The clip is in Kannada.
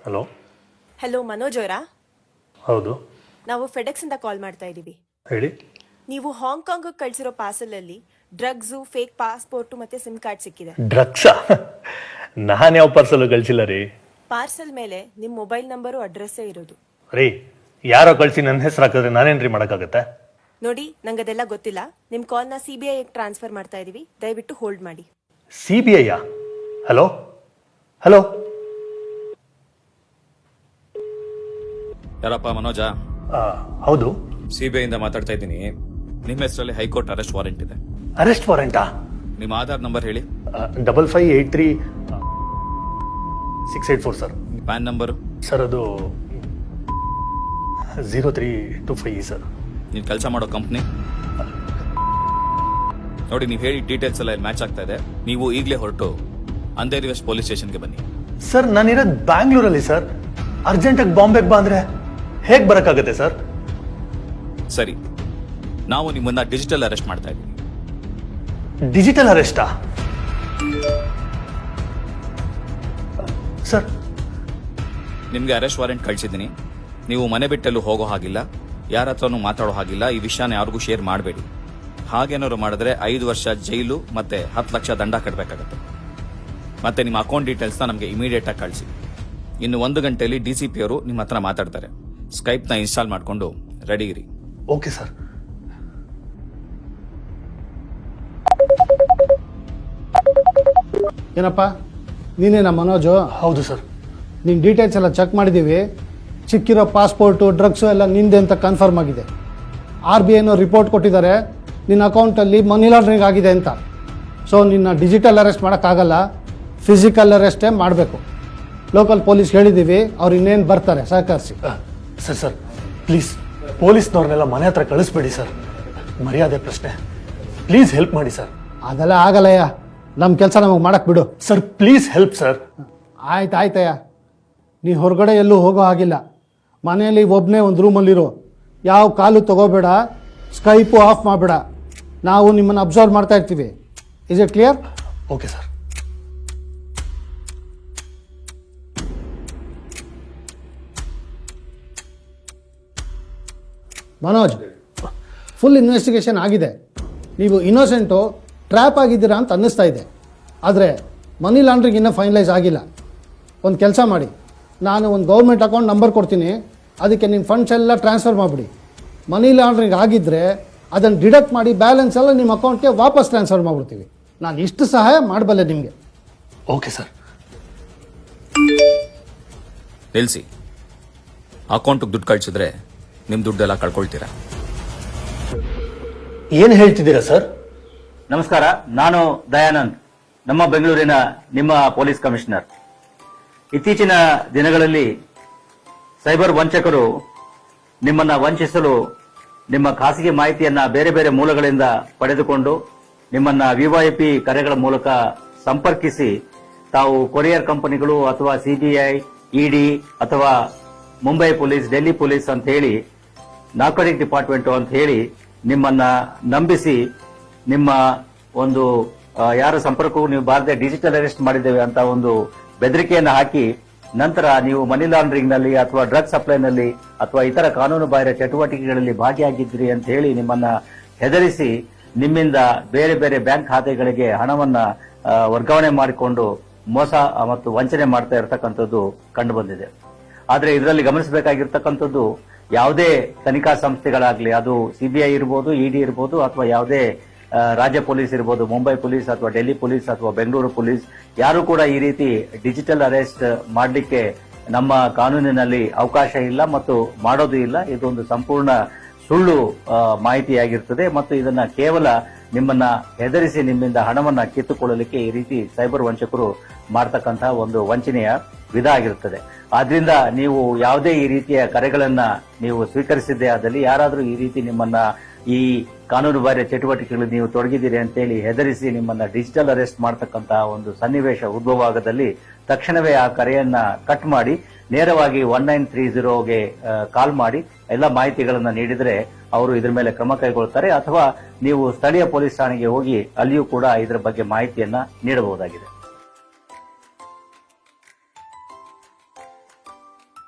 ಹಲೋ. ಹಲೋ, ಮನೋಜ್ ಅವರಾ? ಹೌದು, ನಾವು ಫೆಡೆಕ್ಸ್ ಇಂದ ಕಾಲ್ ಮಾಡ್ತಾ ಇದ್ದೀವಿ. ಹೇಳಿ. ನೀವು ಹಾಂಗ್ಕಾಂಗ್ ಕಳಿಸಿರೋ ಪಾರ್ಸಲ್ ಅಲ್ಲಿ ಡ್ರಗ್ಸು, ಫೇಕ್ ಪಾಸ್ಪೋರ್ಟ್ ಮತ್ತೆ ಸಿಮ್ ಕಾರ್ಡ್ ಸಿಕ್ಕಿದೆ. ಡ್ರಗ್ಸಾ? ನಾನು ಯಾವ ಪಾರ್ಸಲ್ ಕಳಿಸಿಲ್ಲ ರೀ. ಪಾರ್ಸಲ್ ಮೇಲೆ ನಿಮ್ಮ ಮೊಬೈಲ್ ನಂಬರು ಅಡ್ರೆಸ್ಸೇ ಇರೋದು. ರೀ, ಯಾರೋ ಕಳಿಸಿ ನನ್ನ ಹೆಸರು ಹಾಕಿದ್ರೆ ನಾನೇನ್ರಿ ಮಾಡೋಕ್ಕಾಗತ್ತೆ? ನೋಡಿ, ನಂಗೆ ಅದೆಲ್ಲ ಗೊತ್ತಿಲ್ಲ. ನಿಮ್ಮ ಕಾಲ್ನ CBI ಟ್ರಾನ್ಸ್ಫರ್ ಮಾಡ್ತಾ ಇದೀವಿ. ದಯವಿಟ್ಟು ಹೋಲ್ಡ್ ಮಾಡಿ. CBI? Hello hello. ಯಾರಪ್ಪ, ಮನೋಜ? ಹೌದು. CBI ಇಂದ ಮಾತಾಡ್ತಾ ಇದ್ದೀನಿ. ನಿಮ್ಮ ಹೆಸರಲ್ಲಿ ಹೈಕೋರ್ಟ್ ಅರೆಸ್ಟ್ ವಾರೆಂಟ್ ಇದೆ. ಅರೆಸ್ಟ್ ವಾರೆಂಟಾ? ನಿಮ್ಮ ಆಧಾರ್ ನಂಬರ್ ಹೇಳಿ. 5583-684 ಸರ್. PAN number? ಸರ್ ಅದು 0325 ಸರ್. ನೀವು ಕೆಲಸ ಮಾಡೋ ಕಂಪ್ನಿ ನೋಡಿ. ನೀವು ಹೇಳಿ ಡೀಟೇಲ್ಸ್ ಎಲ್ಲ ಮ್ಯಾಚ್ ಆಗ್ತಾ ಇದೆ. ನೀವು ಈಗಲೇ ಹೊರಟು ಅಂಧೇರಿ ವೆಸ್ಟ್ ಪೊಲೀಸ್ ಸ್ಟೇಷನ್ಗೆ ಬನ್ನಿ. ಸರ್, ನಾನಿರೋದು ಬ್ಯಾಂಗ್ಳೂರಲ್ಲಿ ಸರ್. ಅರ್ಜೆಂಟಾಗಿ ಬಾಂಬೆಗೆ ಬಾ ಅಂದ್ರೆ ಹೇಗೆ ಬರೋಕ್ಕಾಗತ್ತೆ ಸರ್? ಸರಿ, ನಾವು ನಿಮ್ಮನ್ನ ಡಿಜಿಟಲ್ ಅರೆಸ್ಟ್ ಮಾಡ್ತಾ ಇದ್ದೀವಿ. ಡಿಜಿಟಲ್ ಅರೆಸ್ಟಾ? ಸರ್, ನಿಮಗೆ ಅರೆಸ್ಟ್ ವಾರೆಂಟ್ ಕಳಿಸಿದ್ದೀನಿ. ನೀವು ಮನೆ ಬಿಟ್ಟೆಲ್ಲೂ ಹೋಗೋ ಹಾಗಿಲ್ಲ, ಯಾರ ಹತ್ರನೂ ಮಾತಾಡೋ ಹಾಗಿಲ್ಲ. ಈ ವಿಷಯನ ಯಾರಿಗೂ ಶೇರ್ ಮಾಡಬೇಡಿ. ಹಾಗೇನಾದ್ರು ಮಾಡಿದ್ರೆ 5 ವರ್ಷ ಜೈಲು ಮತ್ತೆ 10 ಲಕ್ಷ ದಂಡ ಕಟ್ಟಬೇಕಾಗತ್ತೆ. ಮತ್ತೆ ನಿಮ್ಮ ಅಕೌಂಟ್ ಡೀಟೇಲ್ಸ್ನ ನಮಗೆ ಇಮಿಡಿಯೇಟ್ ಆಗಿ ಕಳಿಸಿ. ಇನ್ನು 1 ಗಂಟೆಯಲ್ಲಿ DCP ಅವರು ನಿಮ್ಮ ಹತ್ರ ಮಾತಾಡ್ತಾರೆ. ಸ್ಕೈಪ್ನ ಇನ್ಸ್ಟಾಲ್ ಮಾಡಿಕೊಂಡು ರೆಡಿ ಇರಿ. Okay sir. ಏನಪ್ಪ, ನೀನೇನಾ ಮನೋಜು? ಹೌದು ಸರ್. ನಿನ್ನ ಡೀಟೇಲ್ಸ್ ಎಲ್ಲ ಚೆಕ್ ಮಾಡಿದ್ದೀವಿ. ಸಿಕ್ಕಿರೋ ಪಾಸ್ಪೋರ್ಟು, ಡ್ರಗ್ಸು ಎಲ್ಲ ನಿಂದೆ ಅಂತ ಕನ್ಫರ್ಮ್ ಆಗಿದೆ. RBI ರಿಪೋರ್ಟ್ ಕೊಟ್ಟಿದ್ದಾರೆ ನಿನ್ನ ಅಕೌಂಟಲ್ಲಿ ಮನಿ ಲಾಂಡ್ರಿಂಗ್ ಆಗಿದೆ ಅಂತ. ಸೊ ನಿನ್ನ ಡಿಜಿಟಲ್ ಅರೆಸ್ಟ್ ಮಾಡೋಕ್ಕಾಗಲ್ಲ, ಫಿಸಿಕಲ್ ಅರೆಸ್ಟೇ ಮಾಡಬೇಕು. ಲೋಕಲ್ ಪೊಲೀಸ್ ಹೇಳಿದ್ದೀವಿ, ಅವ್ರು ಇನ್ನೇನು ಬರ್ತಾರೆ, ಸಹಕರಿಸಿ. ಸರ್ ಪ್ಲೀಸ್, ಪೊಲೀಸ್ನವ್ರನ್ನೆಲ್ಲ ಮನೆ ಹತ್ರ ಕಳಿಸ್ಬೇಡಿ ಸರ್. ಮರ್ಯಾದೆ ಪ್ರಶ್ನೆ. ಪ್ಲೀಸ್ ಹೆಲ್ಪ್ ಮಾಡಿ ಸರ್. ಅದೆಲ್ಲ ಆಗಲ್ಲಯ್ಯ, ನಮ್ಮ ಕೆಲಸ ನಮಗೆ ಮಾಡಕ್ಕೆ ಬಿಡು. Sir please help sir. ಆಯ್ತಯ್ಯ, ನೀ ಹೊರಗಡೆ ಎಲ್ಲೂ ಹೋಗೋ ಹಾಗಿಲ್ಲ. ಮನೆಯಲ್ಲಿ ಒಬ್ಬನೇ ಒಂದು ರೂಮಲ್ಲಿರೋ. ಯಾವ ಕಾಲು ತಗೋಬೇಡ, ಸ್ಕೈಪು ಆಫ್ ಮಾಡಬೇಡ. ನಾವು ನಿಮ್ಮನ್ನು ಅಬ್ಸರ್ವ್ ಮಾಡ್ತಾ ಇರ್ತೀವಿ. Is it clear? Okay sir. Manoj, full investigation ಆಗಿದೆ. ನೀವು ಇನ್ನೋಸೆಂಟು, ಟ್ರ್ಯಾಪ್ ಆಗಿದ್ದೀರಾ ಅಂತ ಅನ್ನಿಸ್ತಾ ಇದೆ. ಆದರೆ ಮನಿ ಲಾಂಡ್ರಿಂಗ್ ಇನ್ನೂ ಫೈನಲೈಸ್ ಆಗಿಲ್ಲ. ಒಂದು ಕೆಲಸ ಮಾಡಿ, ನಾನು ಒಂದು ಗೌರ್ಮೆಂಟ್ ಅಕೌಂಟ್ ನಂಬರ್ ಕೊಡ್ತೀನಿ, ಅದಕ್ಕೆ ನಿಮ್ಮ ಫಂಡ್ಸ್ ಎಲ್ಲ ಟ್ರಾನ್ಸ್ಫರ್ ಮಾಡಿಬಿಡಿ. ಮನಿ ಲಾಂಡ್ರಿಂಗ್ ಆಗಿದ್ದರೆ ಅದನ್ನು ಡಿಡಕ್ಟ್ ಮಾಡಿ ಬ್ಯಾಲೆನ್ಸ್ ಎಲ್ಲ ನಿಮ್ಮ ಅಕೌಂಟ್ಗೆ ವಾಪಸ್ ಟ್ರಾನ್ಸ್ಫರ್ ಮಾಡಿಬಿಡ್ತೀವಿ. ನಾನು ಇಷ್ಟು ಸಹಾಯ ಮಾಡಬಲ್ಲೆ ನಿಮಗೆ. Okay sir. ನಿಲ್ಲಿಸಿ. ಅಕೌಂಟಿಗೆ ದುಡ್ಡು ಕಳಿಸಿದ್ರೆ ನಿಮ್ಮ ದುಡ್ಡೆಲ್ಲ ಕಳ್ಕೊಳ್ತೀರಾ. ಏನು ಹೇಳ್ತಿದ್ದೀರಾ ಸರ್? ನಮಸ್ಕಾರ, ನಾನು ದಯಾನಂದ್, ನಮ್ಮ ಬೆಂಗಳೂರಿನ ನಿಮ್ಮ ಪೊಲೀಸ್ ಕಮಿಷನರ್. ಇತ್ತೀಚಿನ ದಿನಗಳಲ್ಲಿ ಸೈಬರ್ ವಂಚಕರು ನಿಮ್ಮನ್ನ ವಂಚಿಸಲು ನಿಮ್ಮ ಖಾಸಗಿ ಮಾಹಿತಿಯನ್ನ ಬೇರೆ ಬೇರೆ ಮೂಲಗಳಿಂದ ಪಡೆದುಕೊಂಡು ನಿಮ್ಮನ್ನ VVIP ಕರೆಗಳ ಮೂಲಕ ಸಂಪರ್ಕಿಸಿ ತಾವು ಕೊರಿಯರ್ ಕಂಪನಿಗಳು ಅಥವಾ CBI, ED ಅಥವಾ ಮುಂಬೈ ಪೊಲೀಸ್, ಡೆಲ್ಲಿ ಪೊಲೀಸ್ ಅಂತ ಹೇಳಿ, ನಾರ್ಕೋಟಿಕ್ ಡಿಪಾರ್ಟ್ಮೆಂಟ್ ಅಂತ ಹೇಳಿ ನಿಮ್ಮನ್ನ ನಂಬಿಸಿ ನಿಮ್ಮ ಒಂದು ಯಾರ ಸಂಪರ್ಕವೂ ನೀವು ಬಾರದೆ ಡಿಜಿಟಲ್ ಅರೆಸ್ಟ್ ಮಾಡಿದ್ದೇವೆ ಅಂತ ಒಂದು ಬೆದರಿಕೆಯನ್ನು ಹಾಕಿ, ನಂತರ ನೀವು ಮನಿ ಲಾಂಡ್ರಿಂಗ್ ನಲ್ಲಿ ಅಥವಾ ಡ್ರಗ್ ಸಪ್ಲೈನಲ್ಲಿ ಅಥವಾ ಇತರ ಕಾನೂನು ಬಾಹಿರ ಚಟುವಟಿಕೆಗಳಲ್ಲಿ ಭಾಗಿಯಾಗಿದ್ದೀರಿ ಅಂತ ಹೇಳಿ ನಿಮ್ಮನ್ನ ಹೆದರಿಸಿ ನಿಮ್ಮಿಂದ ಬೇರೆ ಬೇರೆ ಬ್ಯಾಂಕ್ ಖಾತೆಗಳಿಗೆ ಹಣವನ್ನ ವರ್ಗಾವಣೆ ಮಾಡಿಕೊಂಡು ಮೋಸ ಮತ್ತು ವಂಚನೆ ಮಾಡ್ತಾ ಇರತಕ್ಕಂಥದ್ದು ಕಂಡು ಬಂದಿದೆ. ಆದ್ರೆ ಇದರಲ್ಲಿ ಗಮನಿಸಬೇಕಾಗಿರ್ತಕ್ಕಂಥದ್ದು, ಯಾವುದೇ ತನಿಖಾ ಸಂಸ್ಥೆಗಳಾಗ್ಲಿ, ಅದು CBI ಇರ್ಬೋದು, ED ಇರ್ಬೋದು, ಅಥವಾ ಯಾವುದೇ ರಾಜ್ಯ ಪೊಲೀಸ್ ಇರ್ಬೋದು, ಮುಂಬೈ ಪೊಲೀಸ್ ಅಥವಾ ಡೆಲ್ಲಿ ಪೊಲೀಸ್ ಅಥವಾ ಬೆಂಗಳೂರು ಪೊಲೀಸ್, ಯಾರು ಕೂಡ ಈ ರೀತಿ ಡಿಜಿಟಲ್ ಅರೆಸ್ಟ್ ಮಾಡಲಿಕ್ಕೆ ನಮ್ಮ ಕಾನೂನಿನಲ್ಲಿ ಅವಕಾಶ ಇಲ್ಲ ಮತ್ತು ಮಾಡೋದು ಇಲ್ಲ. ಇದೊಂದು ಸಂಪೂರ್ಣ ಸುಳ್ಳು ಮಾಹಿತಿಯಾಗಿರ್ತದೆ ಮತ್ತು ಇದನ್ನ ಕೇವಲ ನಿಮ್ಮನ್ನ ಹೆದರಿಸಿ ನಿಮ್ಮಿಂದ ಹಣವನ್ನ ಕಿತ್ತುಕೊಳ್ಳಲಿಕ್ಕೆ ಈ ರೀತಿ ಸೈಬರ್ ವಂಚಕರು ಮಾಡತಕ್ಕಂತಹ ಒಂದು ವಂಚನೆಯ ವಿಧ ಆಗಿರುತ್ತದೆ. ಆದ್ರಿಂದ ನೀವು ಯಾವುದೇ ಈ ರೀತಿಯ ಕರೆಗಳನ್ನ ನೀವು ಸ್ವೀಕರಿಸಿದ್ದೇ ಆದಲ್ಲಿ, ಯಾರಾದರೂ ಈ ರೀತಿ ನಿಮ್ಮನ್ನ ಈ ಕಾನೂನು ಬಾಹಿರ ಚಟುವಟಿಕೆಗಳು ನೀವು ತೊಡಗಿದ್ದೀರಿ ಅಂತೇಳಿ ಹೆದರಿಸಿ ನಿಮ್ಮನ್ನ ಡಿಜಿಟಲ್ ಅರೆಸ್ಟ್ ಮಾಡತಕ್ಕಂತಹ ಒಂದು ಸನ್ನಿವೇಶ ಉದ್ಭವ ಆಗದಲ್ಲಿ ತಕ್ಷಣವೇ ಆ ಕರೆಯನ್ನ ಕಟ್ ಮಾಡಿ ನೇರವಾಗಿ 1930ಗೆ ಕಾಲ್ ಮಾಡಿ ಎಲ್ಲ ಮಾಹಿತಿಗಳನ್ನ ನೀಡಿದ್ರೆ ಅವರು ಇದರ ಮೇಲೆ ಕ್ರಮ ಕೈಗೊಳ್ಳುತ್ತಾರೆ. ಅಥವಾ ನೀವು ಸ್ಥಳೀಯ ಪೊಲೀಸ್ ಠಾಣೆಗೆ ಹೋಗಿ ಅಲ್ಲಿಯೂ ಕೂಡ ಇದರ ಬಗ್ಗೆ ಮಾಹಿತಿಯನ್ನ ನೀಡಬಹುದಾಗಿದೆ.